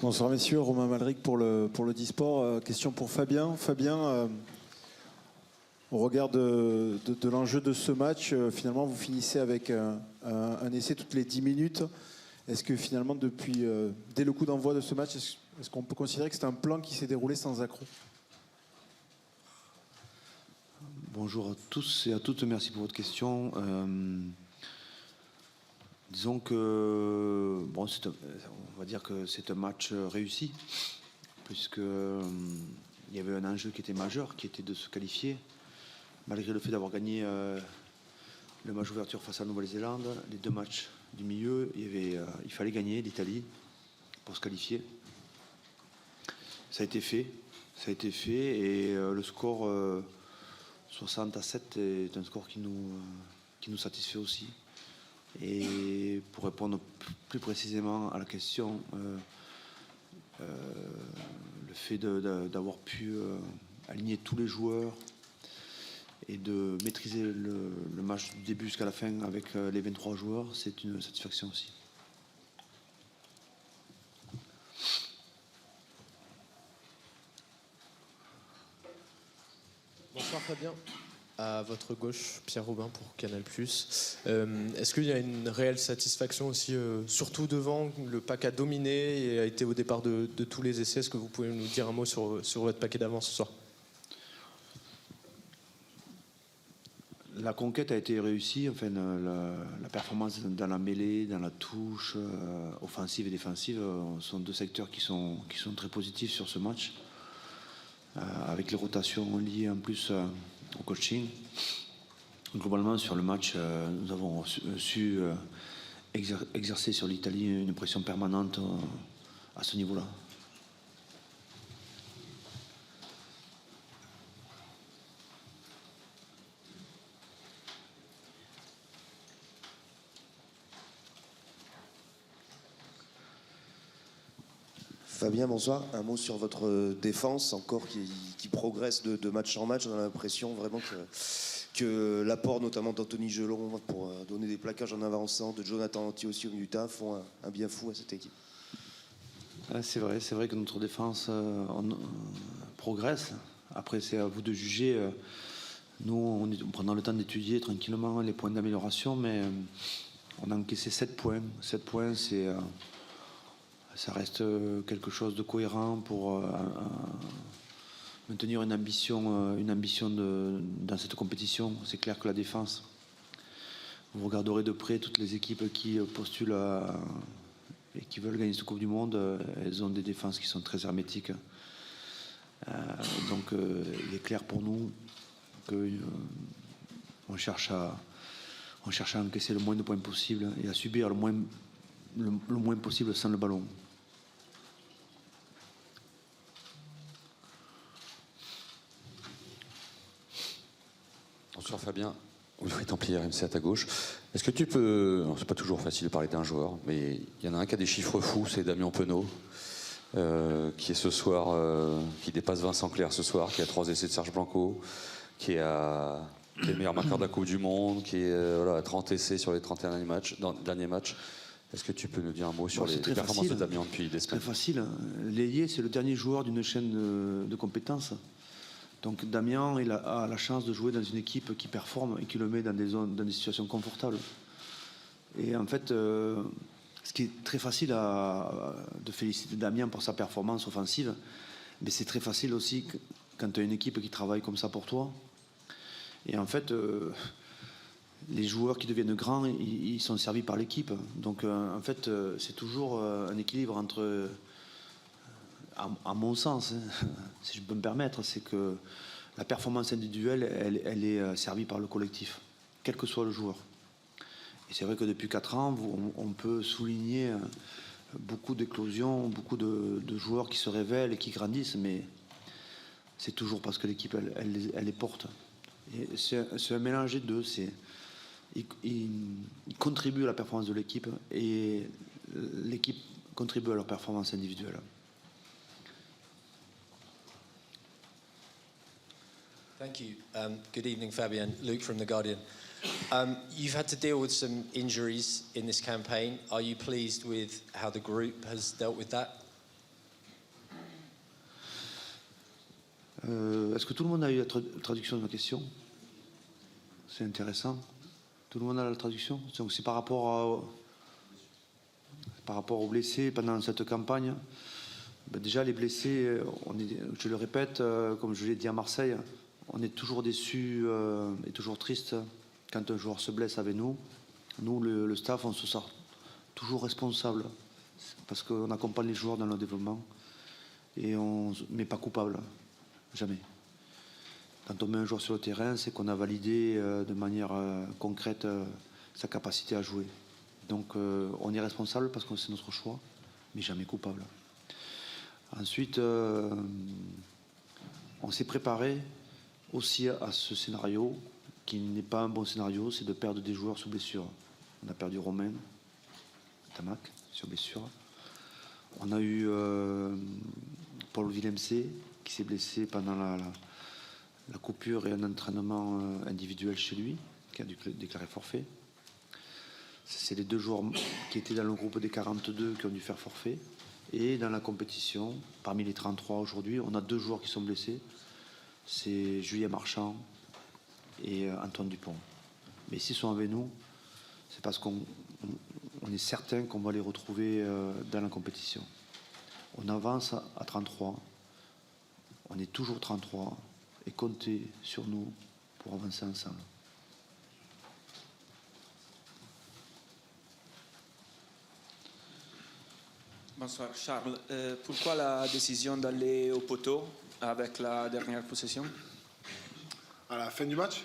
Bonsoir messieurs, Romain Malric pour le Disport. Question pour Fabien. Fabien, au regard de l'enjeu de ce match, finalement vous finissez avec un essai toutes les 10 minutes. Est-ce que finalement dès le coup d'envoi de ce match, est-ce qu'on peut considérer que c'est un plan qui s'est déroulé sans accroc? Bonjour à tous et à toutes, merci pour votre question. Disons que bon, on va dire que c'est un match réussi, puisque il y avait un enjeu qui était majeur, qui était de se qualifier, malgré le fait d'avoir gagné le match ouverture face à la Nouvelle-Zélande, les deux matchs du milieu, il fallait gagner l'Italie pour se qualifier. Ça a été fait, et le score 60-7 est un score qui nous satisfait aussi. Et pour répondre plus précisément à la question, le fait d'avoir pu aligner tous les joueurs et de maîtriser le match du début jusqu'à la fin avec les 23 joueurs, c'est une satisfaction aussi. Bonsoir Fabien. À votre gauche, Pierre Robin pour Canal+. Est-ce qu'il y a une réelle satisfaction aussi, surtout devant, le pack a dominé et a été au départ de tous les essais? Est-ce que vous pouvez nous dire un mot sur votre paquet d'avance ce soir? La conquête a été réussie, enfin, la performance dans la mêlée, dans la touche, offensive et défensive, sont deux secteurs qui sont très positifs sur ce match, avec les rotations liées en plus au coaching. Globalement, sur le match, nous avons su exercer sur l'Italie une pression permanente à ce niveau-là. Fabien, bonsoir. Un mot sur votre défense, encore qui progresse de match en match. On a l'impression vraiment que l'apport notamment d'Anthony Gelon pour donner des plaquages en avançant, de Jonathan Anti aussi au milieu du terrain, font un bien fou à cette équipe. C'est vrai que notre défense progresse. Après, c'est à vous de juger. Nous, on prend le temps d'étudier tranquillement les points d'amélioration, mais on a encaissé 7 points. 7 points, ça reste quelque chose de cohérent pour maintenir une ambition dans cette compétition. C'est clair que la défense, vous regarderez de près toutes les équipes qui postulent et qui veulent gagner cette Coupe du Monde, elles ont des défenses qui sont très hermétiques. Donc il est clair pour nous qu'on cherche à encaisser le moins de points possible et à subir le moins possible sans le ballon. Bonsoir Fabien, Wilfried Templier, RMC à ta gauche. Est-ce que tu peux, c'est pas toujours facile de parler d'un joueur, mais il y en a un qui a des chiffres fous, c'est Damien Penaud, qui est ce soir, qui dépasse Vincent Clerc ce soir, qui a 3 essais de Serge Blanco, qui est le meilleur marqueur de la Coupe du Monde, qui est à 30 essais sur les 31 derniers matchs. Est-ce que tu peux nous dire un mot sur les performances de Damien depuis des semaines? C'est très facile. L'ailier, c'est le dernier joueur d'une chaîne de compétences. Donc Damien, il a la chance de jouer dans une équipe qui performe et qui le met dans des situations confortables. Et en fait, ce qui est très facile de féliciter Damien pour sa performance offensive, mais c'est très facile aussi quand tu as une équipe qui travaille comme ça pour toi. Et en fait, les joueurs qui deviennent grands, ils sont servis par l'équipe. Donc en fait, c'est toujours un équilibre entre... À mon sens, si je peux me permettre, c'est que la performance individuelle, elle est servie par le collectif, quel que soit le joueur. Et c'est vrai que depuis 4 ans, on peut souligner beaucoup d'éclosions, beaucoup de joueurs qui se révèlent et qui grandissent, mais c'est toujours parce que l'équipe, elle les porte. Et c'est un mélange des deux. Ils contribuent à la performance de l'équipe et l'équipe contribue à leur performance individuelle. Thank you. Good evening, Fabian. Luke from The Guardian. You've had to deal with some injuries in this campaign. Are you pleased with how the group has dealt with that? Est-ce que tout le monde a eu la traduction de ma question? C'est intéressant. Tout le monde a la traduction? Donc c'est par rapport aux blessés pendant cette campagne. Déjà, les blessés, je le répète, comme je l'ai dit à Marseille, on est toujours déçus et toujours triste quand un joueur se blesse avec nous. Nous, le staff, on se sent toujours responsable parce qu'on accompagne les joueurs dans leur développement et mais pas coupable, jamais. Quand on met un joueur sur le terrain, c'est qu'on a validé de manière concrète sa capacité à jouer. Donc on est responsable parce que c'est notre choix, mais jamais coupable. Ensuite, on s'est préparé aussi à ce scénario qui n'est pas un bon scénario, c'est de perdre des joueurs sous blessure. On a perdu Romain, Tamac sur blessure. On a eu Paul Villemc qui s'est blessé pendant la coupure et un entraînement individuel chez lui, qui a dû déclarer forfait. C'est les 2 joueurs qui étaient dans le groupe des 42 qui ont dû faire forfait. Et dans la compétition, parmi les 33 aujourd'hui, on a 2 joueurs qui sont blessés. C'est Julien Marchand et Antoine Dupont. Mais s'ils sont avec nous, c'est parce qu'on est certain qu'on va les retrouver dans la compétition. On avance à 33. On est toujours 33. Et comptez sur nous pour avancer ensemble. Bonsoir Charles. Pourquoi la décision d'aller au poteau avec la dernière possession? À la fin du match,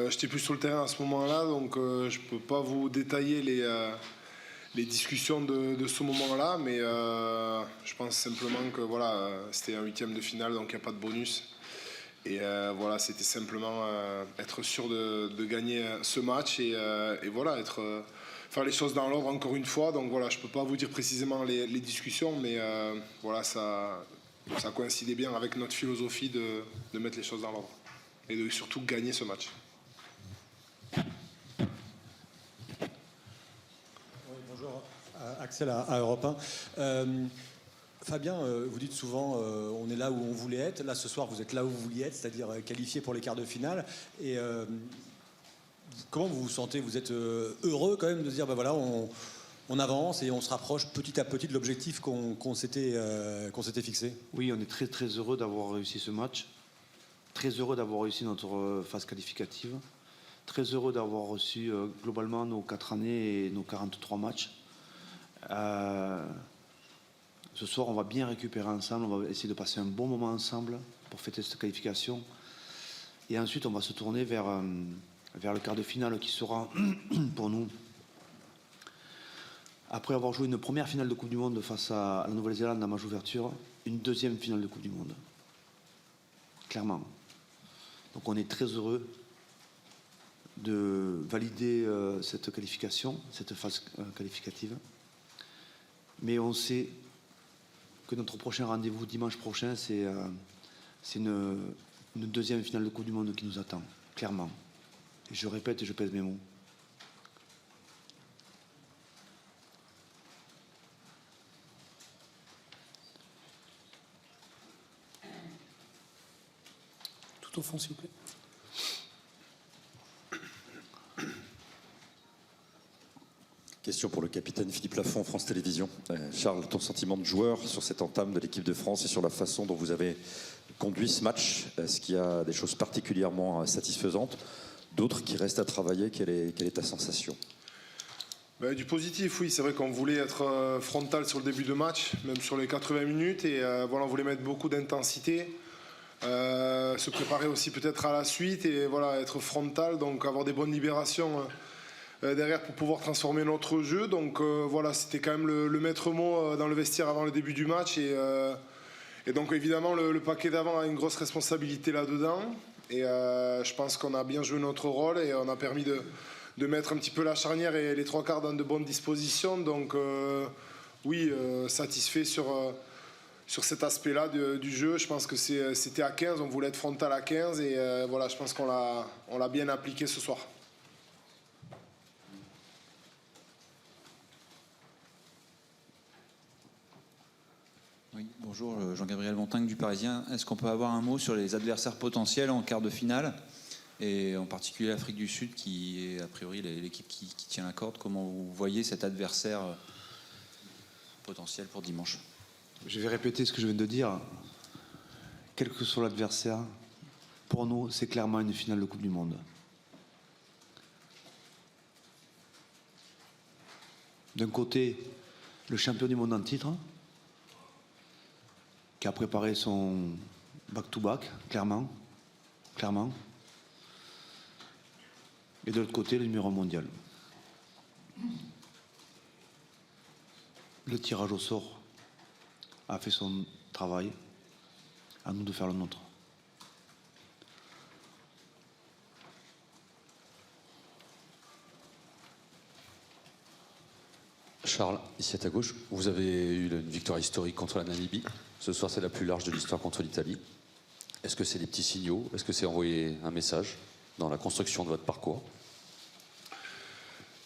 j'étais plus sur le terrain à ce moment-là, donc je ne peux pas vous détailler les discussions de ce moment-là, mais je pense simplement que voilà, c'était un 8e de finale, donc il n'y a pas de bonus. Et voilà, c'était simplement être sûr de gagner ce match et voilà, faire les choses dans l'ordre encore une fois. Donc voilà, je ne peux pas vous dire précisément les discussions, mais voilà, ça coïncidait bien avec notre philosophie de mettre les choses dans l'ordre et de surtout gagner ce match. Oui, bonjour, Axel à Europe 1. Fabien, vous dites souvent on est là où on voulait être. Là, ce soir, vous êtes là où vous vouliez être, c'est-à-dire qualifié pour les quarts de finale. Et comment vous vous sentez? Vous êtes heureux quand même de se dire ben voilà, on avance et on se rapproche petit à petit de l'objectif qu'on s'était fixé? Oui, on est très très heureux d'avoir réussi ce match. Très heureux d'avoir réussi notre phase qualificative. Très heureux d'avoir reçu globalement nos 4 années et nos 43 matchs. Ce soir, on va bien récupérer ensemble. On va essayer de passer un bon moment ensemble pour fêter cette qualification. Et ensuite, on va se tourner vers le quart de finale qui sera pour nous, après avoir joué une première finale de Coupe du Monde face à la Nouvelle-Zélande dans match ouverture, une 2e finale de Coupe du Monde. Clairement. Donc on est très heureux de valider cette qualification, cette phase qualificative. Mais on sait que notre prochain rendez-vous dimanche prochain, c'est une 2e finale de Coupe du Monde qui nous attend, clairement. Et je répète et je pèse mes mots. Tout au fond, s'il vous plaît. Question pour le capitaine Philippe Lafont, France Télévisions. Charles, ton sentiment de joueur sur cette entame de l'équipe de France et sur la façon dont vous avez conduit ce match, est-ce qu'il y a des choses particulièrement satisfaisantes, d'autres qui restent à travailler? Quelle est ta sensation? Du positif, oui. C'est vrai qu'on voulait être frontal sur le début de match, même sur les 80 minutes. Et voilà, on voulait mettre beaucoup d'intensité, se préparer aussi peut-être à la suite et voilà, être frontal, donc avoir des bonnes libérations derrière pour pouvoir transformer notre jeu. Donc voilà, c'était quand même le maître mot dans le vestiaire avant le début du match. Et donc évidemment, le paquet d'avant a une grosse responsabilité là-dedans. Et je pense qu'on a bien joué notre rôle et on a permis de mettre un petit peu la charnière et les 3 quarts dans de bonnes dispositions. Donc oui, satisfait sur cet aspect-là du jeu. Je pense que c'était à 15, on voulait être frontal à 15 et voilà, je pense qu'on l'a bien appliqué ce soir. Oui, bonjour, Jean-Gabriel Montagne du Parisien. Est-ce qu'on peut avoir un mot sur les adversaires potentiels en quart de finale, et en particulier l'Afrique du Sud, qui est a priori l'équipe qui tient la corde? Comment vous voyez cet adversaire potentiel pour dimanche? Je vais répéter ce que je viens de dire. Quel que soit l'adversaire, pour nous, c'est clairement une finale de Coupe du Monde. D'un côté, le champion du monde en titre, qui a préparé son back-to-back, clairement. Et de l'autre côté, le numéro mondial. Le tirage au sort a fait son travail, à nous de faire le nôtre. Charles, ici à ta gauche, vous avez eu une victoire historique contre la Namibie. Ce soir, c'est la plus large de l'histoire contre l'Italie. Est-ce que c'est des petits signaux? Est-ce que c'est envoyer un message dans la construction de votre parcours?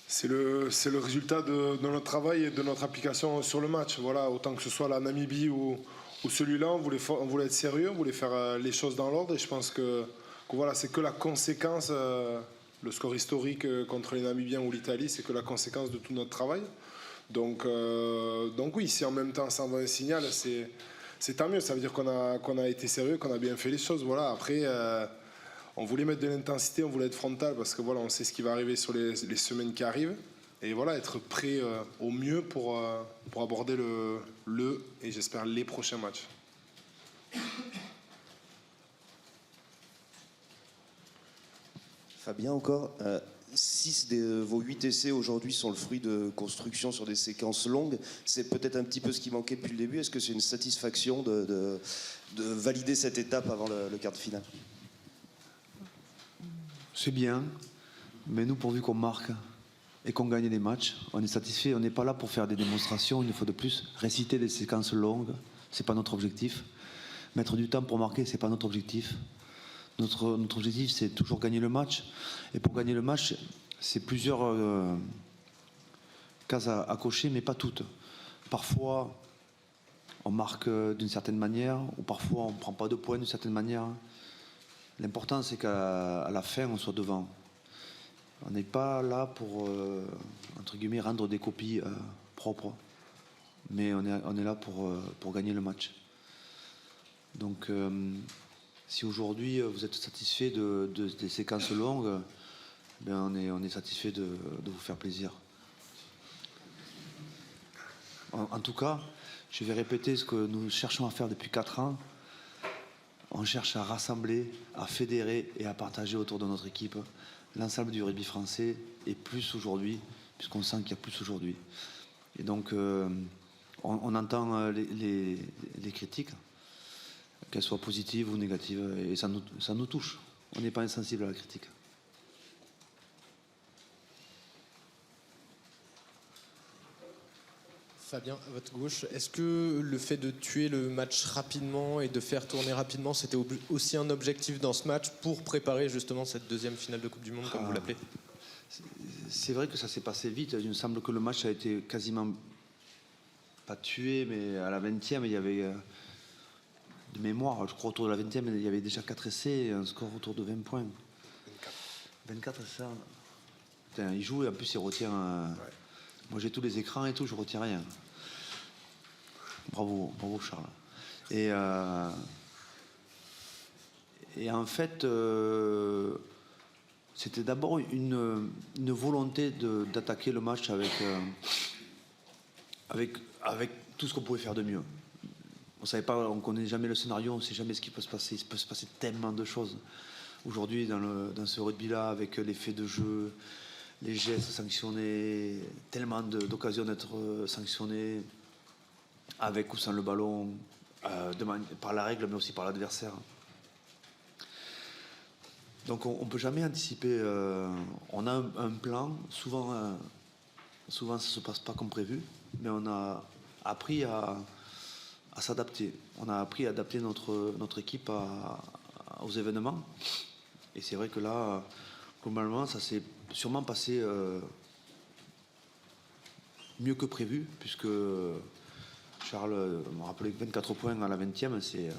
C'est le résultat de notre travail et de notre application sur le match. Voilà, autant que ce soit la Namibie ou celui-là, on voulait être sérieux, on voulait faire les choses dans l'ordre. Et je pense que voilà, c'est que la conséquence, le score historique contre les Namibiens ou l'Italie, c'est que la conséquence de tout notre travail. Donc oui, si en même temps ça envoie un signal, c'est tant mieux. Ça veut dire qu'on a été sérieux, qu'on a bien fait les choses. Voilà. Après, on voulait mettre de l'intensité, on voulait être frontal parce que voilà, on sait ce qui va arriver sur les semaines qui arrivent. Et voilà, être prêt au mieux pour aborder le et j'espère les prochains matchs. Fabien, encore, 6 de vos 8 essais aujourd'hui sont le fruit de construction sur des séquences longues. C'est peut-être un petit peu ce qui manquait depuis le début. Est-ce que c'est une satisfaction de valider cette étape avant le quart de finale? C'est bien, mais nous, pourvu qu'on marque et qu'on gagne les matchs, on est satisfait. On n'est pas là pour faire des démonstrations, une fois de plus. Réciter des séquences longues, c'est pas notre objectif. Mettre du temps pour marquer, c'est pas notre objectif. Notre objectif, c'est toujours gagner le match. Et pour gagner le match, c'est plusieurs cases à cocher, mais pas toutes. Parfois, on marque d'une certaine manière, ou parfois, on ne prend pas de points d'une certaine manière. L'important, c'est qu'à la fin, on soit devant. On n'est pas là pour, entre guillemets, rendre des copies propres. Mais on est là pour gagner le match. Donc, si aujourd'hui vous êtes satisfait des séquences longues, ben on est satisfait de vous faire plaisir. En tout cas, je vais répéter ce que nous cherchons à faire depuis 4 ans. On cherche à rassembler, à fédérer et à partager autour de notre équipe l'ensemble du rugby français, et plus aujourd'hui, puisqu'on sent qu'il y a plus aujourd'hui. Et donc, on entend les critiques, qu'elles soient positives ou négatives, et ça nous touche. On n'est pas insensible à la critique. Fabien, à votre gauche, est-ce que le fait de tuer le match rapidement et de faire tourner rapidement, c'était aussi un objectif dans ce match pour préparer justement cette deuxième finale de Coupe du Monde, comme vous l'appelez? C'est vrai que ça s'est passé vite. Il me semble que le match a été quasiment pas tué, mais à la 20e, il y avait de mémoire, je crois autour de la 20e, il y avait déjà 4 essais et un score autour de 20 points. 24, c'est ça. Putain, il joue et en plus il retient. Moi j'ai tous les écrans et tout, je retiens rien. Bravo Charles. Et en fait, c'était d'abord une volonté d'attaquer le match avec tout ce qu'on pouvait faire de mieux. On savait pas, on connaît jamais le scénario, on ne sait jamais ce qui peut se passer. Il peut se passer tellement de choses. Aujourd'hui, dans ce rugby-là, avec l'effet de jeu, les gestes sanctionnés, tellement d'occasions d'être sanctionnés, avec ou sans le ballon, par la règle, mais aussi par l'adversaire. Donc on ne peut jamais anticiper. On a un plan, souvent ça ne se passe pas comme prévu, mais on a appris à s'adapter. On a appris à adapter notre équipe aux événements. Et c'est vrai que là, globalement, ça s'est sûrement passé mieux que prévu, puisque je Charles m'a rappelé que 24 points à la 20e, c'est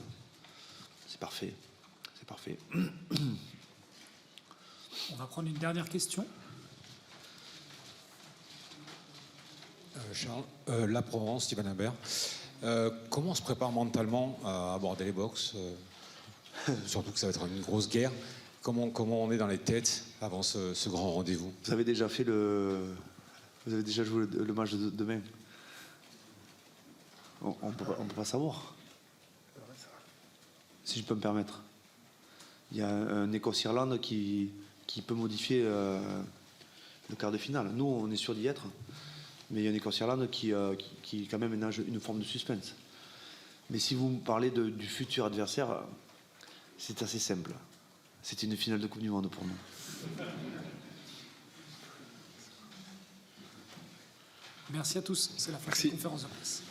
parfait. C'est parfait. On va prendre une dernière question. Charles, La Provence, Steven Imbert. Comment on se prépare mentalement à aborder les box surtout que ça va être une grosse guerre. Comment on est dans les têtes avant ce grand rendez-vous? Vous avez déjà joué le match de demain? On ne peut pas savoir. Si je peux me permettre. Il y a un Écosse-Irlande qui peut modifier le quart de finale. Nous, on est sûr d'y être. Mais il y a un Écosse-Irlande qui quand même ménage une forme de suspense. Mais si vous me parlez du futur adversaire, c'est assez simple. C'est une finale de Coupe du Monde pour nous. Merci à tous. C'est la fin de la conférence de presse.